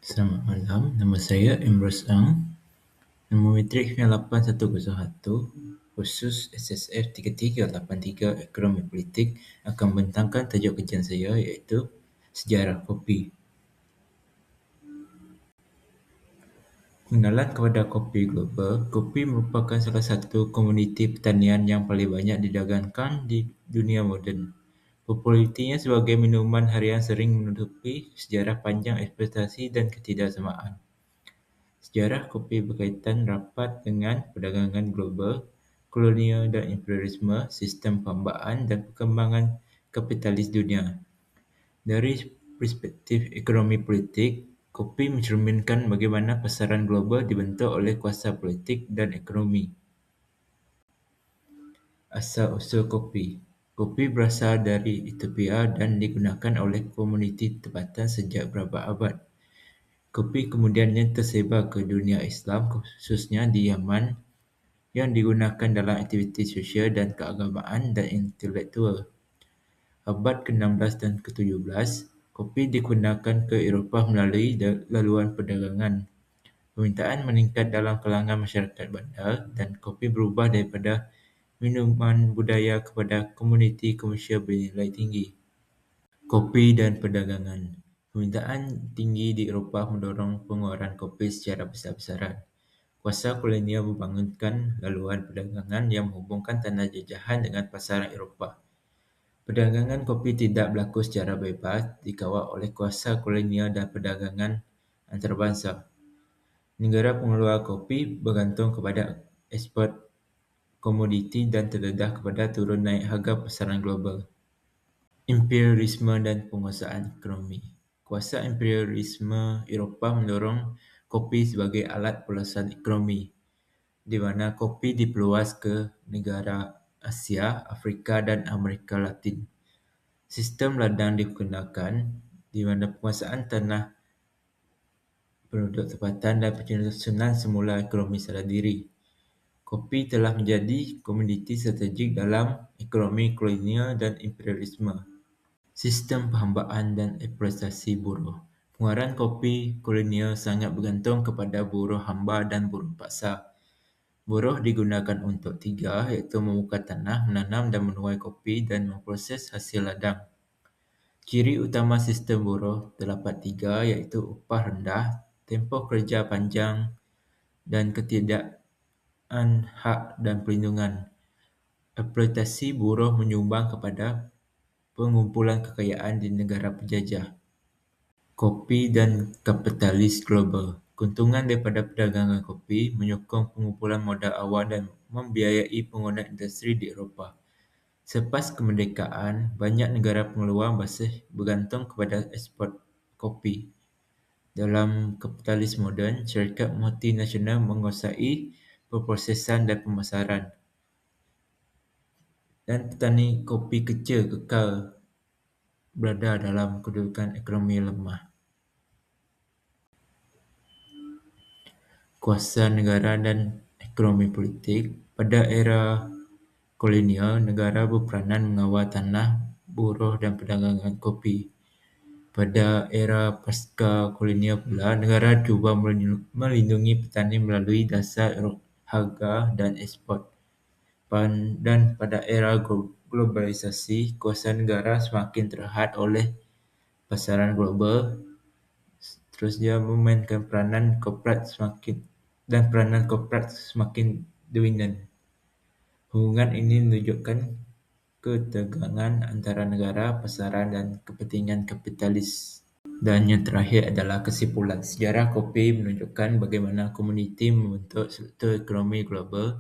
Selamat malam, nama saya Emrose Ang. Nombor matriksnya 8101, khusus SSF 3383 Ekonomi Politik akan membentangkan tajuk kajian saya iaitu Sejarah Kopi. Pengenalan kepada kopi global. Kopi merupakan salah satu komoditi pertanian yang paling banyak didagangkan di dunia moden. Popularitinya sebagai minuman harian sering menutupi sejarah panjang eksploitasi dan ketidaksamaan. Sejarah kopi berkaitan rapat dengan perdagangan global, kolonial dan imperialisme, sistem perhambaan dan perkembangan kapitalis dunia. Dari perspektif ekonomi politik, kopi mencerminkan bagaimana pasaran global dibentuk oleh kuasa politik dan ekonomi. Asal-usul kopi. Kopi berasal dari Ethiopia dan digunakan oleh komuniti tempatan sejak beberapa abad. Kopi kemudiannya tersebar ke dunia Islam, khususnya di Yaman, yang digunakan dalam aktiviti sosial dan keagamaan dan intelektual. Abad ke-16 dan ke-17, kopi digunakan ke Eropah melalui laluan perdagangan. Permintaan meningkat dalam kalangan masyarakat bandar dan kopi berubah daripada minuman budaya kepada komoditi komersial bernilai tinggi. Kopi dan perdagangan. Permintaan tinggi di Eropah mendorong pengeluaran kopi secara besar-besaran. Kuasa kolonial membangunkan laluan perdagangan yang menghubungkan tanah jajahan dengan pasaran Eropah. Perdagangan kopi tidak berlaku secara bebas, dikawal oleh kuasa kolonial dan perdagangan antarabangsa. Negara pengeluar kopi bergantung kepada ekspor komoditi dan terdedah kepada turun naik harga pasaran global. Imperialisme dan penguasaan ekonomi. Kuasa imperialisme Eropah mendorong kopi sebagai alat perluasan ekonomi, di mana kopi diperluas ke negara Asia, Afrika dan Amerika Latin. Sistem ladang digunakan, di mana penguasaan tanah, penduduk tempatan dan penyusunan semula ekonomi sadar diri. Kopi telah menjadi komoditi strategik dalam ekonomi kolonial dan imperialisme. Sistem perhambaan dan eksploitasi buruh. Pengeluaran kopi kolonial sangat bergantung kepada buruh hamba dan buruh paksa. Buruh digunakan untuk tiga, iaitu membuka tanah, menanam dan menuai kopi dan memproses hasil ladang. Ciri utama sistem buruh terdapat tiga, iaitu upah rendah, tempoh kerja panjang dan ketiadaan hak dan perlindungan. Eksploitasi buruh menyumbang kepada pengumpulan kekayaan di negara penjajah. Kopi dan kapitalis global. Keuntungan daripada perdagangan kopi menyokong pengumpulan modal awal dan membiayai pembangunan industri di Eropah. Selepas kemerdekaan, banyak negara pengeluar masih bergantung kepada ekspor kopi. Dalam kapitalis moden, syarikat multinasional menguasai perprosesan dan pemasaran, dan petani kopi kecil kekal berada dalam kedudukan ekonomi lemah. Kuasa negara dan ekonomi politik. Pada era kolonial, negara berperanan mengawal tanah, buruh dan perdagangan kopi. Pada era pasca kolonial pula, negara cuba melindungi petani melalui dasar harga dan ekspor. Dan pada era globalisasi, kuasa negara semakin terhad oleh pasaran global. Terus dia memainkan peranan korporat semakin dominan. Hubungan ini menunjukkan ketegangan antara negara, pasaran dan kepentingan kapitalis. Dan yang terakhir adalah kesimpulan. Sejarah kopi menunjukkan bagaimana komuniti membentuk struktur ekonomi global.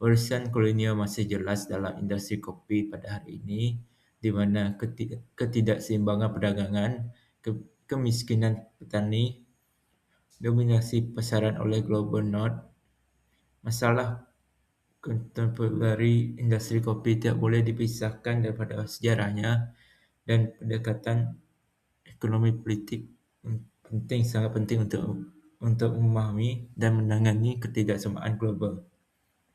Warisan kolonial masih jelas dalam industri kopi pada hari ini, di mana ketidakseimbangan perdagangan, kemiskinan petani, dominasi pasaran oleh Global North, masalah kontemporari industri kopi tidak boleh dipisahkan daripada sejarahnya, dan pendekatan ekonomi politik sangat penting untuk memahami dan menangani ketidaksamaan global.